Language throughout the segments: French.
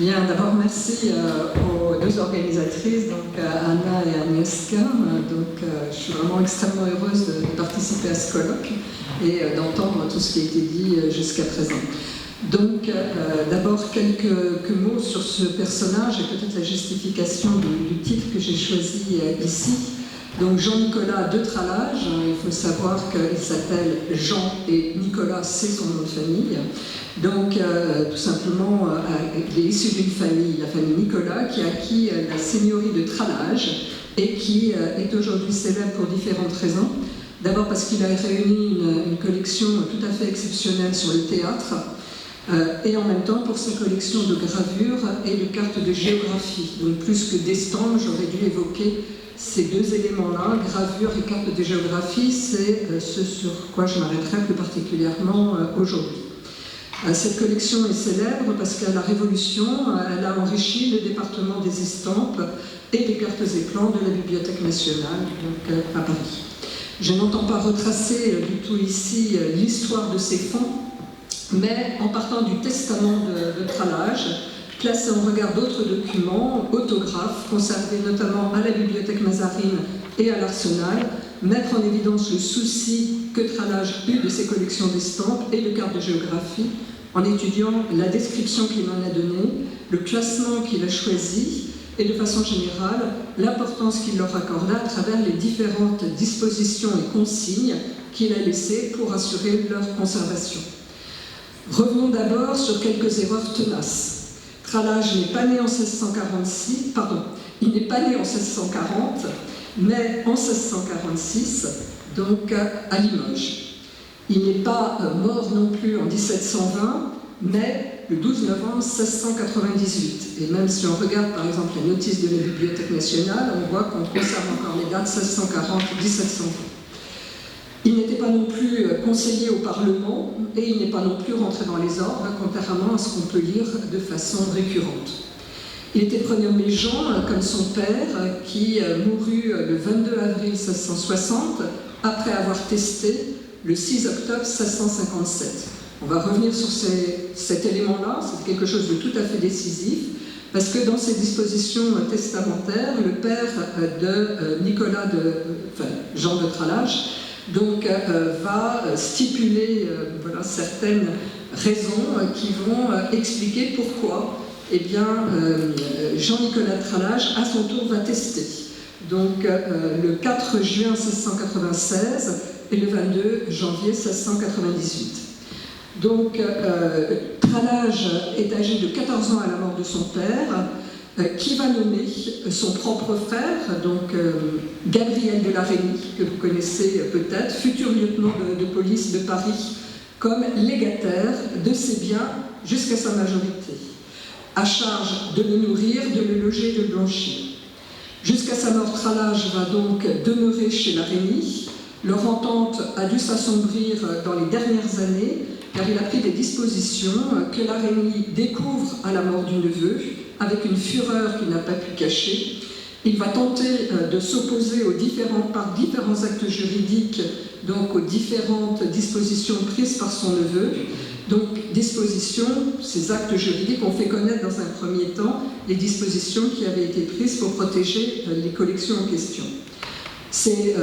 Bien, d'abord merci aux deux organisatrices, donc Anna et Agnieszka. Je suis vraiment extrêmement heureuse de participer à ce colloque et d'entendre tout ce qui a été dit jusqu'à présent. Donc, d'abord quelques mots sur ce personnage et peut-être la justification du titre que j'ai choisi ici. Donc Jean-Nicolas de Tralage, il faut savoir qu'il s'appelle Jean et Nicolas, c'est son nom de famille. Donc tout simplement, il est issu d'une famille, la famille Nicolas, qui a acquis la seigneurie de Tralage et qui est aujourd'hui célèbre pour différentes raisons. D'abord parce qu'il a réuni une collection tout à fait exceptionnelle sur le théâtre, et en même temps pour sa collection de gravures et de cartes de géographie. Donc plus que d'estampes, j'aurais dû évoquer ces deux éléments-là, gravures et cartes de géographie, c'est ce sur quoi je m'arrêterai plus particulièrement aujourd'hui. Cette collection est célèbre parce qu'à la Révolution, elle a enrichi le département des estampes et des cartes et plans de la Bibliothèque nationale, donc à Paris. Je n'entends pas retracer du tout ici l'histoire de ces fonds, mais en partant du testament de Tralage, placé en regard d'autres documents, autographes, conservés notamment à la Bibliothèque Mazarine et à l'Arsenal, mettre en évidence le souci que Tralage eut de ses collections d'estampes et de cartes de géographie, en étudiant la description qu'il en a donnée, le classement qu'il a choisi, et de façon générale, l'importance qu'il leur accorda à travers les différentes dispositions et consignes qu'il a laissées pour assurer leur conservation. Revenons d'abord sur quelques erreurs tenaces. Tralage n'est pas né en 1646, il n'est pas né en 1640, mais en 1646, donc à Limoges. Il n'est pas mort non plus en 1720, mais le 12 novembre 1698. Et même si on regarde par exemple les notices de la Bibliothèque nationale, on voit qu'on conserve encore les dates 1640-1720. Il n'était pas non plus conseiller au Parlement et il n'est pas non plus rentré dans les ordres, contrairement à ce qu'on peut lire de façon récurrente. Il était prénommé Jean, comme son père, qui mourut le 22 avril 1660, après avoir testé le 6 octobre 1657. On va revenir sur cet élément-là, c'est quelque chose de tout à fait décisif, parce que dans ses dispositions testamentaires, le père de Jean de Tralage, donc va stipuler certaines raisons qui vont expliquer pourquoi Jean-Nicolas Tralage à son tour va tester. Donc le 4 juin 1696 et le 22 janvier 1698. Donc Tralage est âgé de 14 ans à la mort de son père, qui va nommer son propre frère, donc Gabriel de la Reynie, que vous connaissez peut-être, futur lieutenant de police de Paris, comme légataire de ses biens jusqu'à sa majorité, à charge de le nourrir, de le loger, de le blanchir. Jusqu'à sa mort, Tralage va donc demeurer chez la Reynie. Leur entente a dû s'assombrir dans les dernières années, car il a pris des dispositions que la Reynie découvre à la mort du neveu, avec une fureur qu'il n'a pas pu cacher. Il va tenter de s'opposer par différents actes juridiques, donc aux différentes dispositions prises par son neveu. Donc, ces actes juridiques ont fait connaître dans un premier temps les dispositions qui avaient été prises pour protéger les collections en question. Ces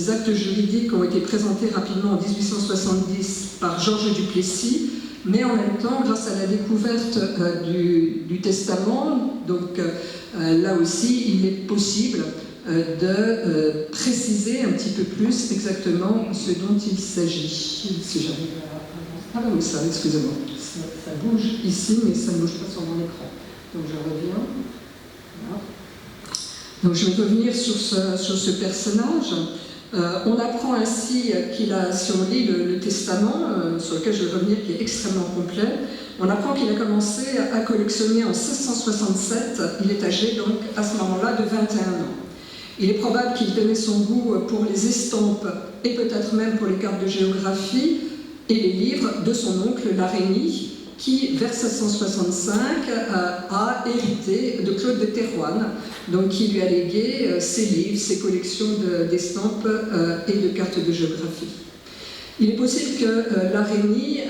actes juridiques ont été présentés rapidement en 1870 par Georges Duplessis, mais en même temps, grâce à la découverte du testament, donc là aussi, il est possible de préciser un petit peu plus exactement ce dont il s'agit. Si j'arrive à... Ah oui, ça, excusez-moi. Ça bouge ici, mais ça ne bouge pas sur mon écran. Donc je reviens. Voilà. Donc je vais revenir sur ce personnage. On apprend ainsi qu'il a, si on lit le testament, sur lequel je vais revenir, qui est extrêmement complet, on apprend qu'il a commencé à collectionner en 1667, il est âgé donc à ce moment-là de 21 ans. Il est probable qu'il tenait son goût pour les estampes et peut-être même pour les cartes de géographie et les livres de son oncle la Reynie, qui, vers 1665, a hérité de Claude de Thérouanne, donc qui lui a légué ses livres, ses collections d'estampes et de cartes de géographie. Il est possible que l'Araignée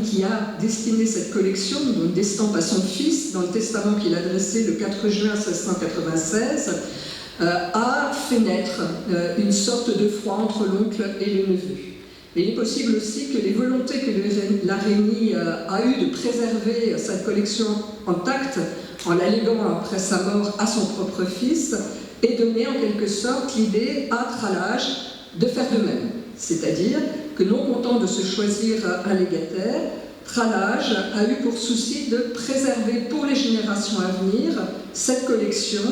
qui a destiné cette collection d'estampes à son fils, dans le testament qu'il a dressé le 4 juin 1696, a fait naître une sorte de froid entre l'oncle et le neveu. Et il est possible aussi que les volontés que l'Araignée a eues de préserver cette collection intacte, en la léguant après sa mort à son propre fils, ait donné en quelque sorte l'idée à Tralage de faire de même. C'est-à-dire que non content de se choisir un légataire, Tralage a eu pour souci de préserver pour les générations à venir cette collection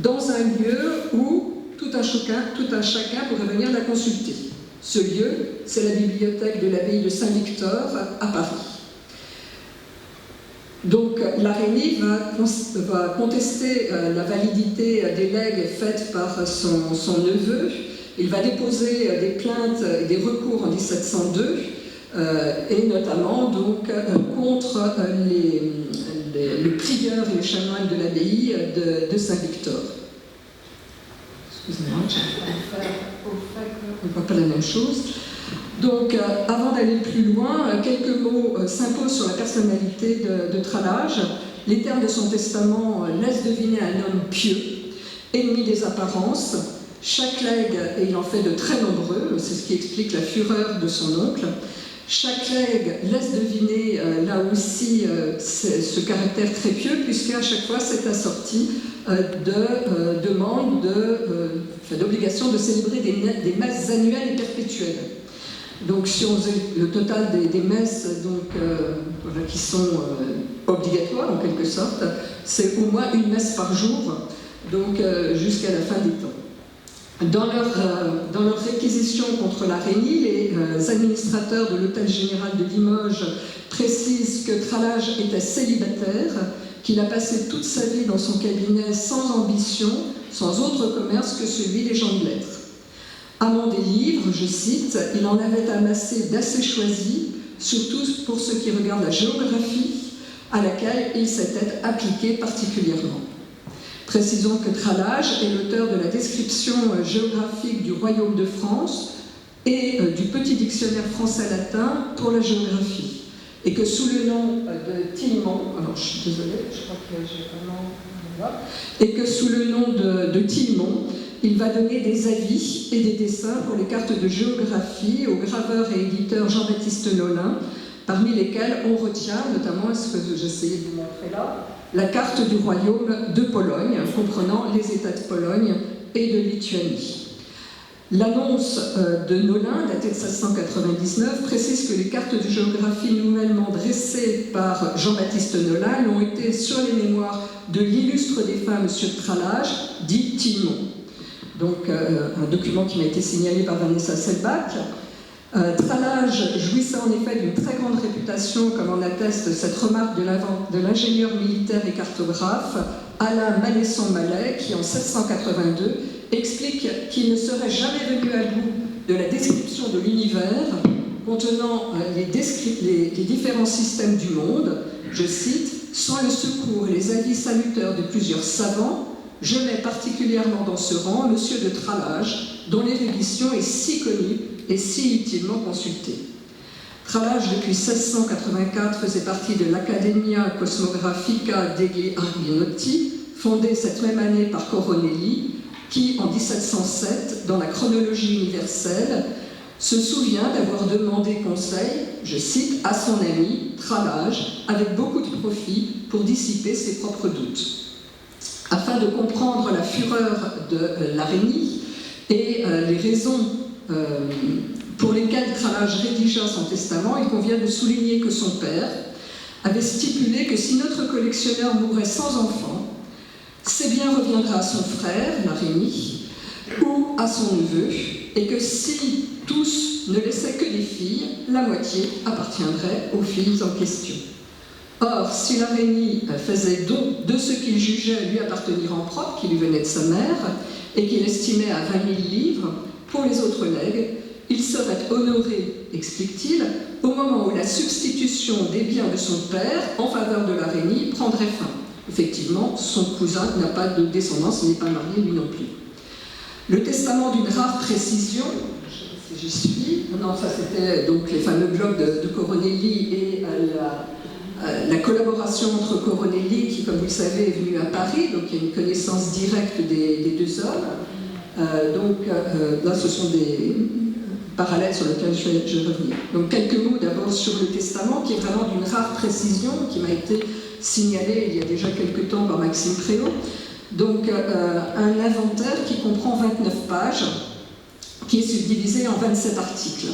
dans un lieu où tout un chacun pourrait venir la consulter. Ce lieu, c'est la bibliothèque de l'abbaye de Saint-Victor à Paris. Donc l'Araignée va contester la validité des legs faites par son neveu. Il va déposer des plaintes et des recours en 1702, et notamment donc, contre le prieur et le chanoine de l'abbaye de Saint-Victor. Excusez-moi, on ne voit pas la même chose. Donc, avant d'aller plus loin, quelques mots s'imposent sur la personnalité de Tralage. Les termes de son testament laissent deviner un homme pieux, ennemi des apparences. Chaque legs, et il en fait de très nombreux, c'est ce qui explique la fureur de son oncle, chaque legs laisse deviner là aussi ce caractère très pieux, puisqu'à chaque fois c'est assorti de demandes, d'obligations de célébrer des messes annuelles et perpétuelles. Donc si on faisait le total des messes voilà, qui sont obligatoires en quelque sorte, c'est au moins une messe par jour, donc jusqu'à la fin des temps. Dans leur réquisition contre l'Araignée, les administrateurs de l'hôtel général de Limoges précisent que Tralage était célibataire, qu'il a passé toute sa vie dans son cabinet sans ambition, sans autre commerce que celui des gens de lettres. Amant des livres, je cite, il en avait amassé d'assez choisis, surtout pour ce qui regarde la géographie, à laquelle il s'était appliqué particulièrement. Précisons que Tralage est l'auteur de la description géographique du Royaume de France et du petit dictionnaire français-latin pour la géographie. Et que sous le nom de Tillemont, alors je suis désolée, je crois que j'ai vraiment... Voilà, et que sous le nom de Tillemont, il va donner des avis et des dessins pour les cartes de géographie au graveur et éditeur Jean-Baptiste Nolin, parmi lesquels on retient, notamment, ce que j'essayais de vous montrer là, la carte du royaume de Pologne, comprenant les États de Pologne et de Lituanie. L'annonce de Nolin, datée de 1799, précise que les cartes de géographie nouvellement dressées par Jean-Baptiste Nolin l'ont été sur les mémoires de l'illustre défunt M. Tralage, dit Tillemont. Donc un document qui m'a été signalé par Vanessa Selbach. Tralage jouissait en effet d'une très grande réputation, comme en atteste cette remarque de l'ingénieur militaire et cartographe Alain Malesson-Mallet, qui en 1782 explique qu'il ne serait jamais venu à bout de la description de l'univers contenant les différents systèmes du monde. Je cite, « Sans le secours et les avis salutaires de plusieurs savants, je mets particulièrement dans ce rang M. de Tralage, dont l'érudition est si connue et si utilement consultée. » Tralage, depuis 1684, faisait partie de l'Accademia Cosmographica degli Argonotti, fondée cette même année par Coronelli, qui, en 1707, dans la chronologie universelle, se souvient d'avoir demandé conseil, je cite, à son ami Tralage, avec beaucoup de profit, pour dissiper ses propres doutes. Afin de comprendre la fureur de l'Araignée et les raisons pour lesquelles Tralage rédigea son testament, il convient de souligner que son père avait stipulé que si notre collectionneur mourait sans enfant, ses biens reviendraient à son frère, l'Araignée, ou à son neveu, et que si tous ne laissaient que des filles, la moitié appartiendrait aux filles en question. Or, si l'Araignée faisait don de ce qu'il jugeait lui appartenir en propre, qui lui venait de sa mère, et qu'il estimait à 20 000 livres, pour les autres legs, il serait honoré, explique-t-il, au moment où la substitution des biens de son père en faveur de l'Araignée prendrait fin. Effectivement, son cousin n'a pas de descendance, il n'est pas marié lui non plus. Le testament d'une rare précision, je sais pas si j'y suis, non, ça c'était donc les fameux blogs de Coronelli et la collaboration entre Coronelli, qui comme vous le savez est venu à Paris, donc il y a une connaissance directe des deux hommes. Là ce sont des parallèles sur lesquels je vais revenir. Donc quelques mots d'abord sur le testament, qui est vraiment d'une rare précision, qui m'a été signalé il y a déjà quelques temps par Maxime Préau. Donc un inventaire qui comprend 29 pages, qui est subdivisé en 27 articles.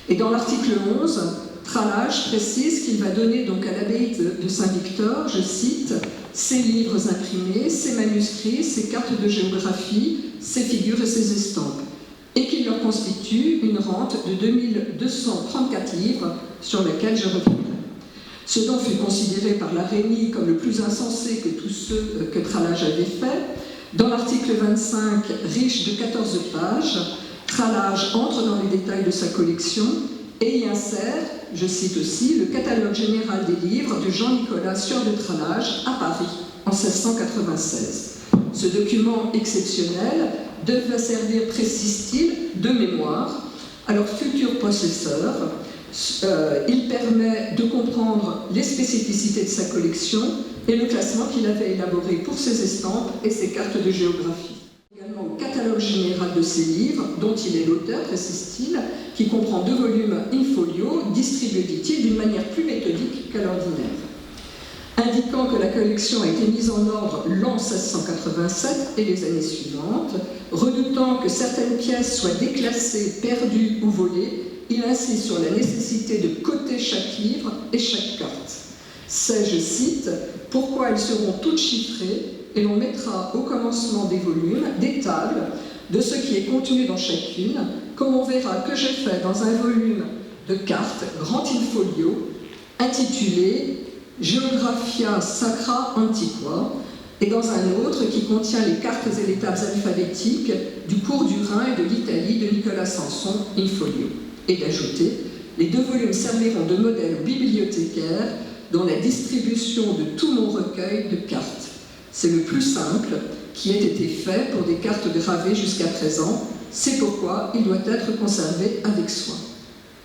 Et dans l'article 11, Tralage précise qu'il va donner donc à l'abbaye de Saint-Victor, je cite, ses livres imprimés, ses manuscrits, ses cartes de géographie, ses figures et ses estampes, et qu'il leur constitue une rente de 2234 livres sur laquelle je reviendrai. Ce dont fut considéré par la Rémy comme le plus insensé que tous ceux que Tralage avait fait. Dans l'article 25, riche de 14 pages, Tralage entre dans les détails de sa collection et y insère, je cite aussi, le catalogue général des livres de Jean-Nicolas Sieur de Tralage à Paris en 1696. Ce document exceptionnel devait servir, précise-t-il, de mémoire à leurs futurs possesseurs. Il permet de comprendre les spécificités de sa collection et le classement qu'il avait élaboré pour ses estampes et ses cartes de géographie. Également au catalogue général de ses livres, dont il est l'auteur, précise-t-il, qui comprend 2 volumes in-folio, distribués, dit-il, d'une manière plus méthodique qu'à l'ordinaire. Indiquant que la collection a été mise en ordre l'an 1687 et les années suivantes, redoutant que certaines pièces soient déclassées, perdues ou volées, il insiste sur la nécessité de coter chaque livre et chaque carte. C'est, je cite, « pourquoi elles seront toutes chiffrées et l'on mettra au commencement des volumes des tables de ce qui est contenu dans chacune, comme on verra que j'ai fait dans un volume de cartes grand in-folio intitulé « Geographia Sacra Antiqua » et dans un autre qui contient les cartes et les tables alphabétiques du cours du Rhin et de l'Italie de Nicolas Sanson in-folio. Et d'ajouter, les 2 volumes serviront de modèle aux bibliothécaires dans la distribution de tout mon recueil de cartes. C'est le plus simple qui ait été fait pour des cartes gravées jusqu'à présent, c'est pourquoi il doit être conservé avec soin.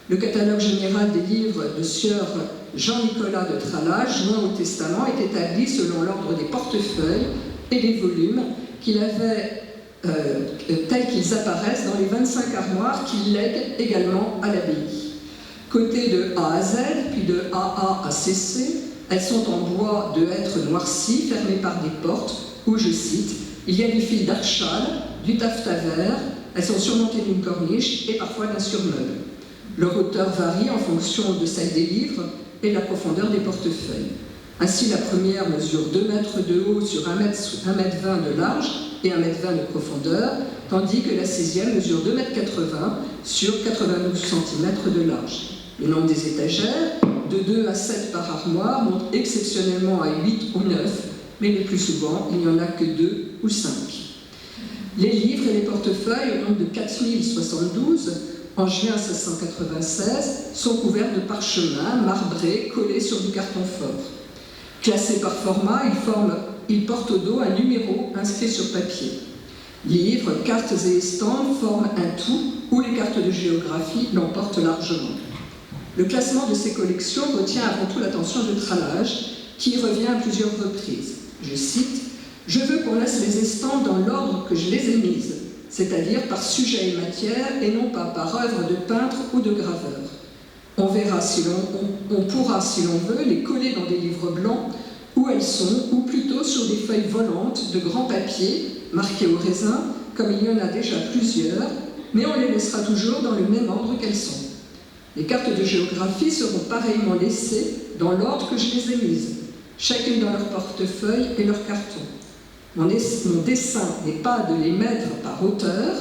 Le catalogue général des livres de Sieur Jean-Nicolas de Tralage, joint au testament, est établi selon l'ordre des portefeuilles et des volumes qu'il avait tels qu'ils apparaissent dans les 25 armoires qu'il lègue également à l'abbaye. Cotées de A à Z, puis de AA à CC, elles sont en bois de hêtre noirci, fermées par des portes, où, je cite, il y a du fil d'archal, du taffetas vert, elles sont surmontées d'une corniche et parfois d'un surmeuble. Leur hauteur varie en fonction de celle des livres et la profondeur des portefeuilles. Ainsi, la première mesure 2 mètres de haut sur 1 mètre 20 de large et 1 mètre 20 de profondeur, tandis que la 6e mesure 2 mètres 80 sur 92 cm de large. Le nombre des étagères, de 2 à 7 par armoire, monte exceptionnellement à 8 ou 9, mais le plus souvent, il n'y en a que 2 ou 5. Les livres et les portefeuilles, au nombre de 4072, en juin 1696, sont couverts de parchemin marbré collé sur du carton fort. Classés par format, ils portent au dos un numéro inscrit sur papier. Livres, cartes et estampes forment un tout où les cartes de géographie l'emportent largement. Le classement de ces collections retient avant tout l'attention de Tralage, qui y revient à plusieurs reprises. Je cite, « Je veux qu'on laisse les estampes dans l'ordre que je les ai mises, c'est-à-dire par sujet et matière, et non pas par œuvre de peintre ou de graveur. On verra on pourra, si l'on veut, les coller dans des livres blancs où elles sont, ou plutôt sur des feuilles volantes de grand papier, marquées au raisin, comme il y en a déjà plusieurs, mais on les laissera toujours dans le même ordre qu'elles sont. Les cartes de géographie seront pareillement laissées dans l'ordre que je les ai mises, chacune dans leur portefeuille et leur carton. Mon dessein n'est pas de les mettre par auteur,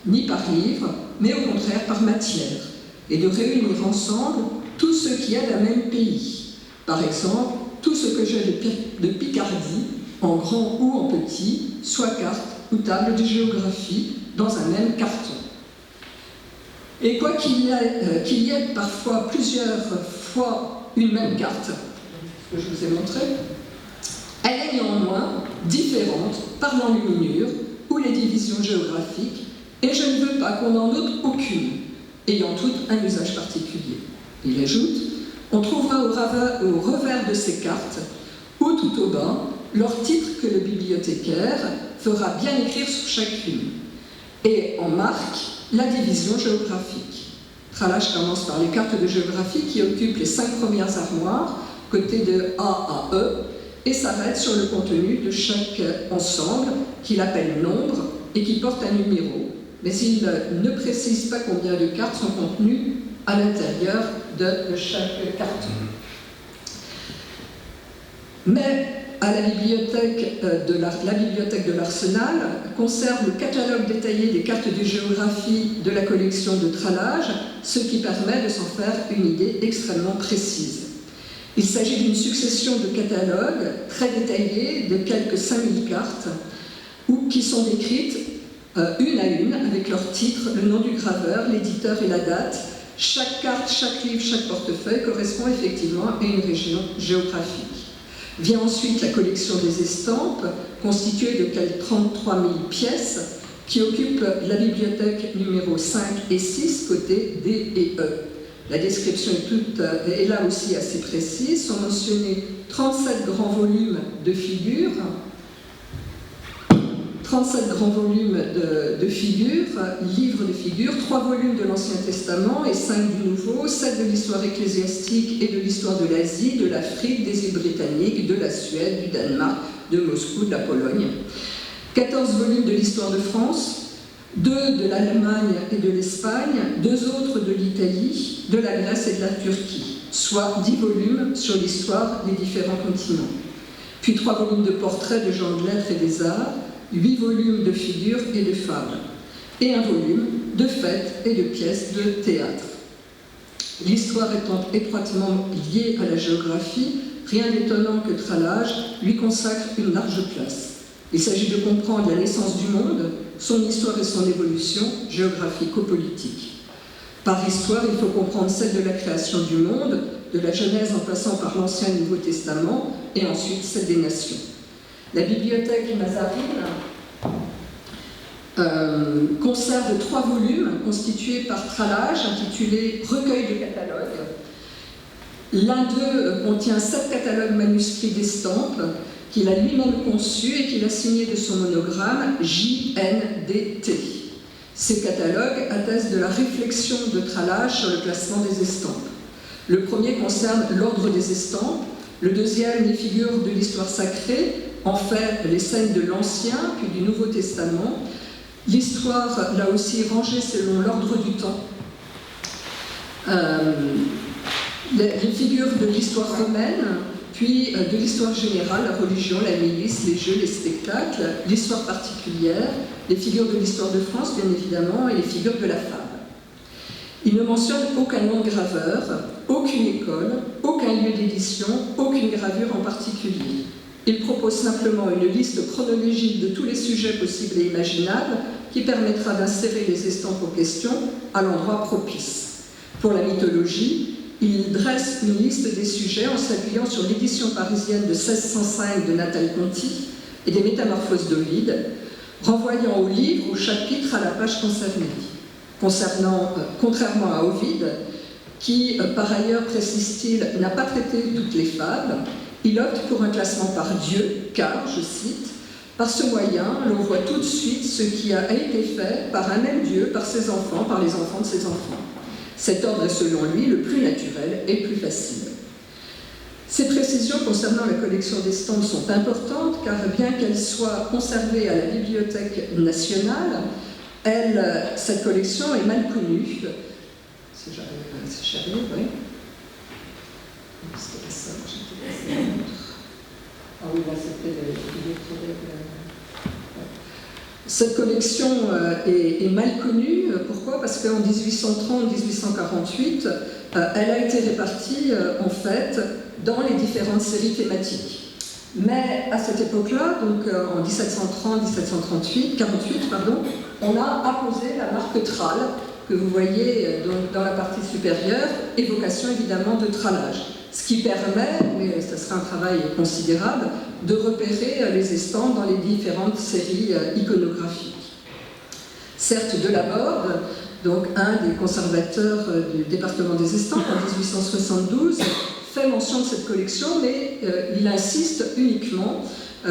ni par livre, mais au contraire par matière, et de réunir ensemble tout ce qui est d'un même pays. Par exemple, tout ce que j'ai de Picardie, en grand ou en petit, soit carte ou table de géographie, dans un même carton. Et quoi qu'il y ait parfois plusieurs fois une même carte, ce que je vous ai montré, elle est néanmoins différente par l'enluminure ou les divisions géographiques à qu'on n'en note aucune, ayant toutes un usage particulier. Il ajoute, on trouvera au revers de ces cartes, ou tout au bas, leur titre que le bibliothécaire fera bien écrire sur chacune, et en marque la division géographique. Tralage commence par les cartes de géographie qui occupent les 5 premières armoires, côtés de A à E, et s'arrête sur le contenu de chaque ensemble, qu'il appelle nombre et qui porte un numéro, mais il ne précise pas combien de cartes sont contenues à l'intérieur de chaque carte. Mais la bibliothèque de l'Arsenal conserve le catalogue détaillé des cartes de géographie de la collection de Tralage, ce qui permet de s'en faire une idée extrêmement précise. Il s'agit d'une succession de catalogues très détaillés de quelques 5000 cartes qui sont décrites une à une avec leur titre, le nom du graveur, l'éditeur et la date. Chaque carte, chaque livre, chaque portefeuille correspond effectivement à une région géographique. Vient ensuite la collection des estampes, constituée de 33 000 pièces, qui occupent la bibliothèque numéro 5 et 6, côtés D et E. La description est là aussi assez précise. Sont mentionnés 37 grands volumes de figures, 37 grands volumes de figures, livres de figures, 3 volumes de l'Ancien Testament et 5 du Nouveau, 7 de l'histoire ecclésiastique et de l'histoire de l'Asie, de l'Afrique, des îles britanniques, de la Suède, du Danemark, de Moscou, de la Pologne, 14 volumes de l'histoire de France, 2 de l'Allemagne et de l'Espagne, 2 autres de l'Italie, de la Grèce et de la Turquie, soit 10 volumes sur l'histoire des différents continents. Puis 3 volumes de portraits de gens de lettres et des arts, 8 volumes de figures et de fables, et un volume de fêtes et de pièces de théâtre. L'histoire étant étroitement liée à la géographie, rien d'étonnant que Tralage lui consacre une large place. Il s'agit de comprendre la naissance du monde, son histoire et son évolution géographico-politique. Par histoire, il faut comprendre celle de la création du monde, de la Genèse en passant par l'Ancien et Nouveau Testament, et ensuite celle des nations. La bibliothèque Mazarine conserve 3 volumes constitués par Tralage, intitulés « Recueil de catalogues ». L'un d'eux contient 7 catalogues manuscrits d'estampes qu'il a lui-même conçus et qu'il a signés de son monogramme JNDT. Ces catalogues attestent de la réflexion de Tralage sur le classement des estampes. Le premier concerne l'ordre des estampes, le deuxième les figures de l'histoire sacrée, en fait les scènes de l'Ancien puis du Nouveau Testament. L'histoire, là aussi, rangée selon l'ordre du temps. Les figures de l'histoire romaine, puis de l'histoire générale, la religion, la milice, les jeux, les spectacles, l'histoire particulière, les figures de l'histoire de France, bien évidemment, et les figures de la fable. Il ne mentionne aucun nom de graveur, aucune école, aucun lieu d'édition, aucune gravure en particulier. Il propose simplement une liste chronologique de tous les sujets possibles et imaginables qui permettra d'insérer les estampes en question à l'endroit propice. Pour la mythologie, il dresse une liste des sujets en s'appuyant sur l'édition parisienne de 1605 de Natale Conti et des Métamorphoses d'Ovide, renvoyant au livre, au chapitre, à la page concernée. Contrairement à Ovide, qui, par ailleurs, précise-t-il, n'a pas traité toutes les fables, il opte pour un classement par Dieu, car, je cite, « Par ce moyen, l'on voit tout de suite ce qui a été fait par un même Dieu, par ses enfants, par les enfants de ses enfants. Cet ordre est selon lui le plus naturel et le plus facile. » Ces précisions concernant la collection d'estampes sont importantes, car bien qu'elle soit conservée à la Bibliothèque nationale, cette collection est mal connue. Si j'arrive, oui. C'était pas ça, j'étais passé. Ah oui, là c'était Cette collection est mal connue. Pourquoi? Parce qu'en 1830-1848, elle a été répartie en fait dans les différentes séries thématiques. Mais à cette époque-là, donc en 1730-1748, on a apposé la marque Trall, que vous voyez dans la partie supérieure, évocation évidemment de Tralage. Ce qui permet, mais ce sera un travail considérable, de repérer les estampes dans les différentes séries iconographiques. Certes, Delaborde, donc un des conservateurs du département des Estampes en 1872, fait mention de cette collection, mais il insiste uniquement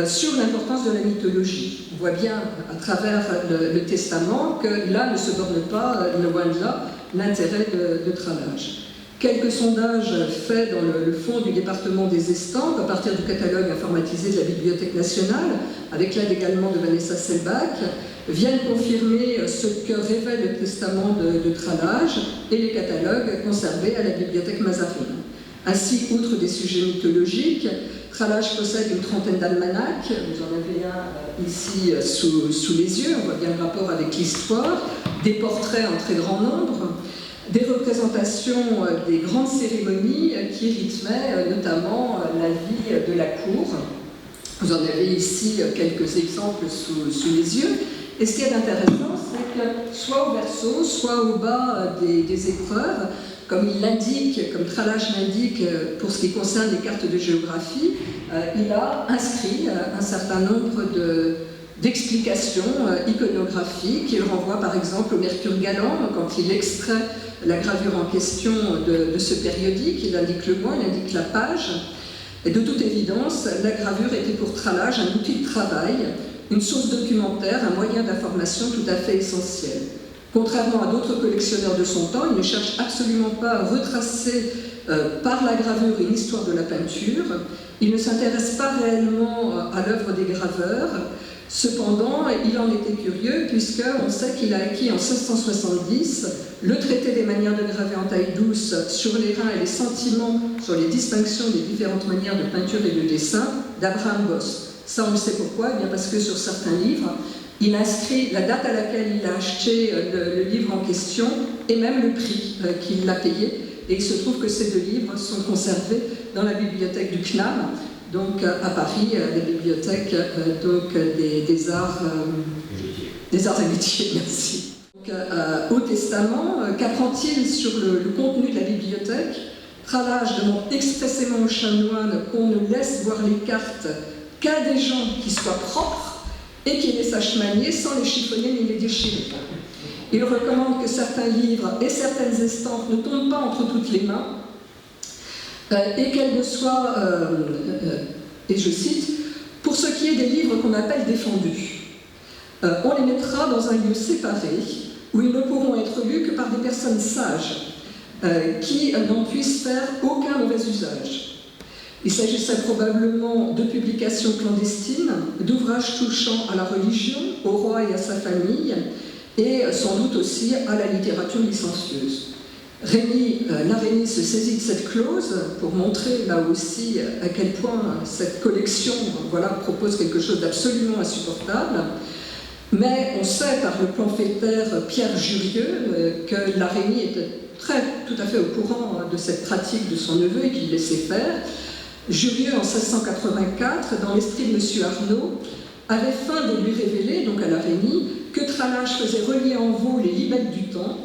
sur l'importance de la mythologie. On voit bien à travers le testament que là ne se borne pas, loin de là, l'intérêt de Tralage. Quelques sondages faits dans le fond du département des Estampes, à partir du catalogue informatisé de la Bibliothèque nationale, avec l'aide également de Vanessa Selbach, viennent confirmer ce que révèle le testament de Tralage et les catalogues conservés à la Bibliothèque Mazarine. Ainsi, outre des sujets mythologiques, Tralage possède une trentaine d'almanachs. Vous en avez un ici sous les yeux, on voit bien le rapport avec l'histoire, des portraits en très grand nombre, des représentations des grandes cérémonies qui rythmaient notamment la vie de la cour. Vous en avez ici quelques exemples sous les yeux. Et ce qui est intéressant, c'est que soit au verso, soit au bas des épreuves, comme il l'indique, comme Tralage l'indique pour ce qui concerne les cartes de géographie, il a inscrit un certain nombre d'explications iconographiques. Il renvoie par exemple au Mercure galant quand il extrait la gravure en question de ce périodique. Il indique le mois, il indique la page. Et de toute évidence, la gravure était pour Tralage un outil de travail, une source documentaire, un moyen d'information tout à fait essentiel. Contrairement à d'autres collectionneurs de son temps, il ne cherche absolument pas à retracer par la gravure une histoire de la peinture. Il ne s'intéresse pas réellement à l'œuvre des graveurs. Cependant, il en était curieux puisqu'on sait qu'il a acquis en 1670 le traité des manières de graver en taille douce sur les reins et les sentiments sur les distinctions des différentes manières de peinture et de dessin d'Abraham Bosse. Ça, on le sait pourquoi, eh bien parce que sur certains livres, il inscrit la date à laquelle il a acheté le livre en question et même le prix qu'il l'a payé. Et il se trouve que ces deux livres sont conservés dans la bibliothèque du CNAM, donc à Paris, la bibliothèque donc, des arts et métiers, merci. Donc, au Testament, qu'apprend-il sur le contenu de la bibliothèque? Tralage demande expressément aux chanoines qu'on ne laisse voir les cartes qu'à des gens qui soient propres et qui les sachent manier sans les chiffonner ni les déchirer. Il recommande que certains livres et certaines estampes ne tombent pas entre toutes les mains et qu'elles ne soient, et je cite, « pour ce qui est des livres qu'on appelle défendus, on les mettra dans un lieu séparé où ils ne pourront être lus que par des personnes sages qui n'en puissent faire aucun mauvais usage. Il s'agissait probablement de publications clandestines, d'ouvrages touchant à la religion, au roi et à sa famille, et sans doute aussi à la littérature licencieuse. » Larénie se saisit de cette clause pour montrer là aussi à quel point cette collection propose quelque chose d'absolument insupportable. Mais on sait par le pamphlétaire Pierre Jurieux que Larénie était tout à fait au courant de cette pratique de son neveu et qu'il laissait faire. Jurieux, en 1684, dans l'esprit de M. Arnaud, avait feint de lui révéler, donc à Larénie, que Tralage faisait relier en veau les libelles du temps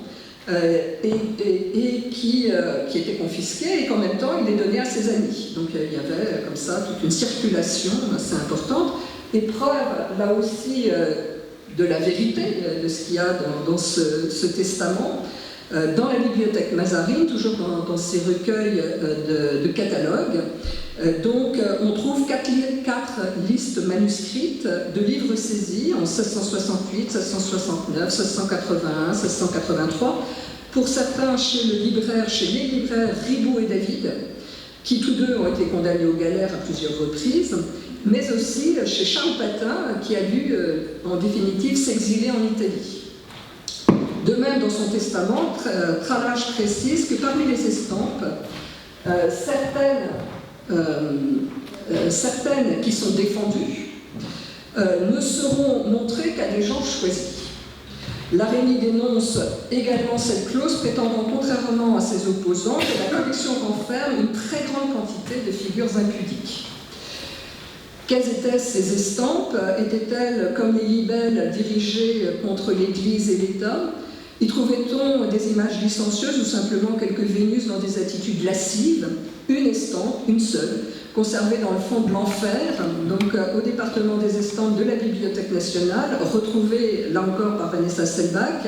et qui étaient confisqués et qu'en même temps il les donnait à ses amis. Donc il y avait comme ça toute une circulation assez importante. Et preuve là aussi de la vérité de ce qu'il y a dans ce testament, dans la bibliothèque Mazarine, toujours dans ces recueils de catalogues, donc on trouve quatre listes manuscrites de livres saisis en 1668, 1669, 1681, 1683, pour certains chez les libraires Ribot et David, qui tous deux ont été condamnés aux galères à plusieurs reprises, mais aussi chez Charles Patin, qui a dû en définitive s'exiler en Italie. De même, dans son testament, Tralage précise que parmi les estampes, certaines qui sont défendues ne seront montrées qu'à des gens choisis. Larénie dénonce également cette clause, prétendant contrairement à ses opposants que la collection renferme une très grande quantité de figures impudiques. Quelles étaient ces estampes? Étaient-elles, comme les libelles, dirigées contre l'Église et l'État? Y trouvait-on des images licencieuses ou simplement quelques Vénus dans des attitudes lascives? Une estampe, une seule, conservé dans le fond de l'enfer, donc au département des estampes de la Bibliothèque nationale, retrouvé là encore par Vanessa Selbach,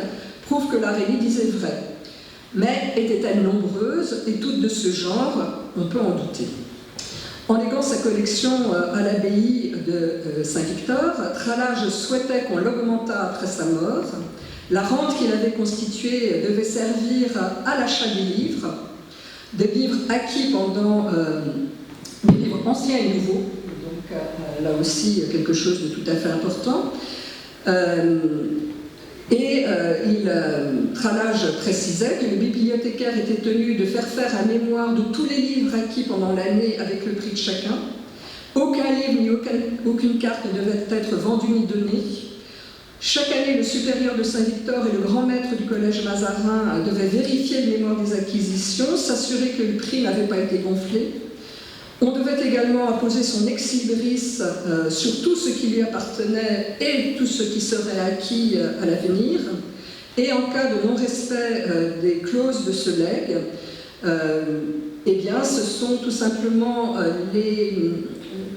prouve que l'araignée disait vrai. Mais était-elle nombreuse et toute de ce genre? On peut en douter. En léguant sa collection à l'abbaye de Saint-Victor, Tralage souhaitait qu'on l'augmentât après sa mort. La rente qu'il avait constituée devait servir à l'achat des livres acquis pendant des livres anciens et nouveaux, donc là aussi quelque chose de tout à fait important. Tralage précisait que le bibliothécaire était tenu de faire un mémoire de tous les livres acquis pendant l'année avec le prix de chacun. Aucun livre ni aucune carte ne devait être vendue ni donnée. Chaque année, le supérieur de Saint-Victor et le grand maître du collège Mazarin devaient vérifier le mémoire des acquisitions, s'assurer que le prix n'avait pas été gonflé. On devait également apposer son ex-libris sur tout ce qui lui appartenait et tout ce qui serait acquis à l'avenir. Et en cas de non-respect des clauses de ce legs, eh bien, ce sont tout simplement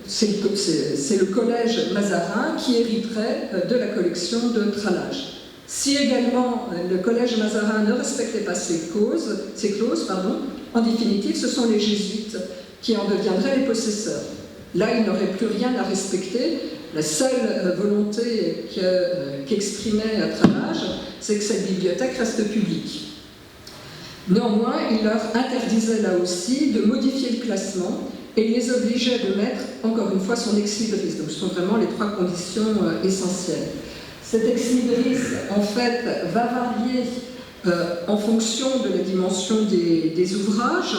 c'est le collège Mazarin qui hériterait de la collection de Tralage. Si également le collège Mazarin ne respectait pas ces clauses, en définitive, ce sont les jésuites qui en deviendraient les possesseurs. Là, il n'aurait plus rien à respecter. La seule volonté qu'exprimait Tralage, c'est que cette bibliothèque reste publique. Néanmoins, il leur interdisait là aussi de modifier le classement et les obligeait de mettre, encore une fois, son ex-libris. Donc, ce sont vraiment les trois conditions essentielles. Cet ex-libris, en fait, va varier en fonction de la dimension des ouvrages.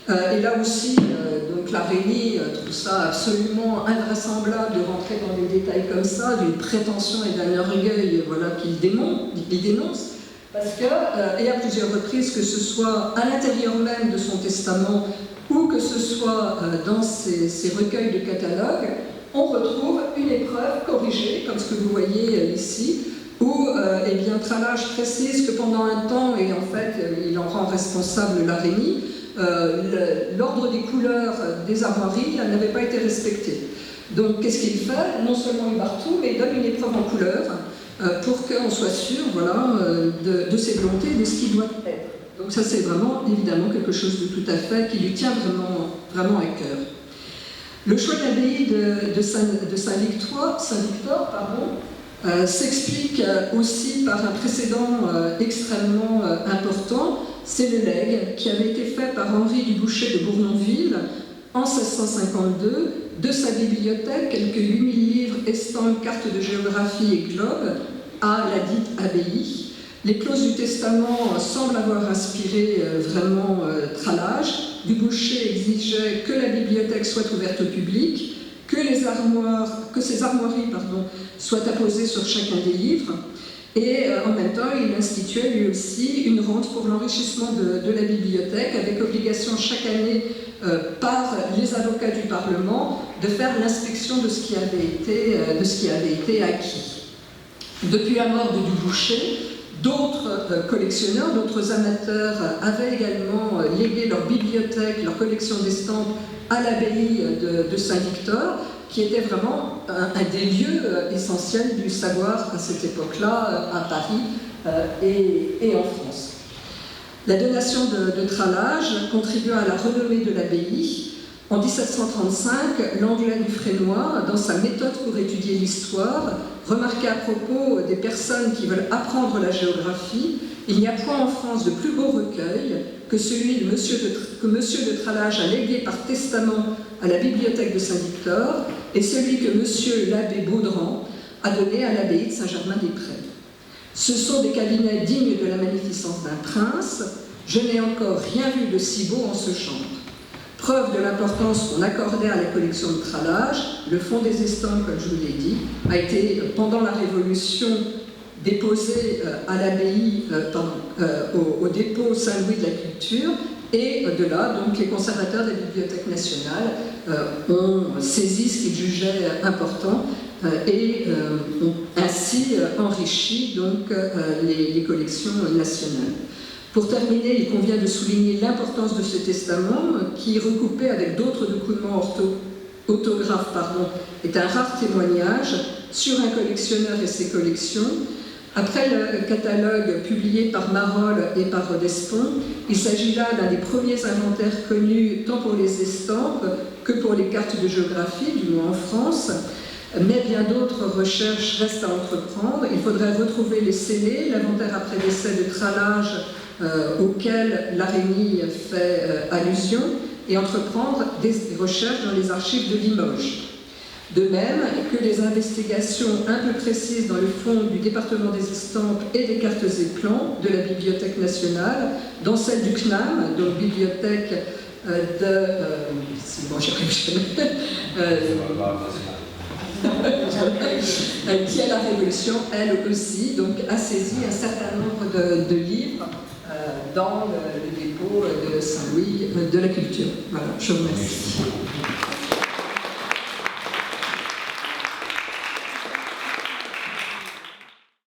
Et là aussi, donc la Rémy trouve ça absolument invraisemblable de rentrer dans des détails comme ça, d'une prétention et d'un orgueil qu'il dénonce, parce que, et à plusieurs reprises, que ce soit à l'intérieur même de son testament ou que ce soit dans ses recueils de catalogues, on retrouve une épreuve corrigée, comme ce que vous voyez ici, où eh bien, Tralage précise que pendant un temps, et en fait il en rend responsable la Rémy, l'ordre des couleurs des armoiries n'avait pas été respecté. Donc qu'est-ce qu'il fait? Non seulement il barre tout, mais il donne une épreuve en couleur pour qu'on soit sûr de ses volontés et de ce qu'il doit être. Donc ça c'est vraiment évidemment quelque chose de tout à fait qui lui tient vraiment à cœur. Le choix de l'abbaye de Saint-Victor s'explique aussi par un précédent extrêmement important. C'est le legs qui avait été fait par Henri du Boucher de Bournonville en 1652 de sa bibliothèque, quelques 8000 livres, estampes, cartes de géographie et globes, à la dite abbaye. Les clauses du testament semblent avoir inspiré vraiment Tralage. Du Boucher exigeait que la bibliothèque soit ouverte au public, que ces armoiries soient apposées sur chacun des livres. Et en même temps, il instituait lui aussi une rente pour l'enrichissement de la bibliothèque, avec obligation chaque année par les avocats du Parlement de faire l'inspection de ce qui avait été acquis. Depuis la mort de Dubouché, d'autres collectionneurs, d'autres amateurs avaient également légué leur bibliothèque, leur collection d'estampes à l'abbaye de Saint-Victor, qui était vraiment un des lieux essentiels du savoir à cette époque-là, à Paris et en France. La donation de Tralage contribua à la renommée de l'abbaye. En 1735, l'anglais Dufresnoy, dans sa méthode pour étudier l'histoire, remarquait à propos des personnes qui veulent apprendre la géographie: il n'y a point en France de plus beau recueil que celui que Monsieur de Tralage a légué par testament à la bibliothèque de Saint-Victor et celui que Monsieur l'abbé Baudran a donné à l'abbaye de Saint-Germain-des-Prés. Ce sont des cabinets dignes de la magnificence d'un prince. Je n'ai encore rien vu de si beau en ce genre. Preuve de l'importance qu'on accordait à la collection de Tralage, le fonds des estampes, comme je vous l'ai dit, a été, pendant la Révolution, déposé à l'abbaye, au dépôt Saint-Louis de la Culture, et de là, donc, les conservateurs de la Bibliothèque nationale ont saisi ce qu'ils jugeaient important et ont ainsi enrichi donc, les collections nationales. Pour terminer, il convient de souligner l'importance de ce testament qui, recoupé avec d'autres documents autographes, est un rare témoignage sur un collectionneur et ses collections. Après le catalogue publié par Marolles et par Rodespont, il s'agit là d'un des premiers inventaires connus tant pour les estampes que pour les cartes de géographie, du moins en France. Mais bien d'autres recherches restent à entreprendre. Il faudrait retrouver les scellés, l'inventaire après décès de tralage auquel l'Araignée fait allusion, et entreprendre des recherches dans les archives de Limoges. De même que les investigations un peu précises dans le fond du département des estampes et des cartes et plans de la Bibliothèque nationale, dans celle du CNAM, donc Bibliothèque qui à la Révolution, elle aussi, donc a saisi un certain nombre de livres dans le dépôt de Saint-Louis de la culture. Voilà, je vous remercie.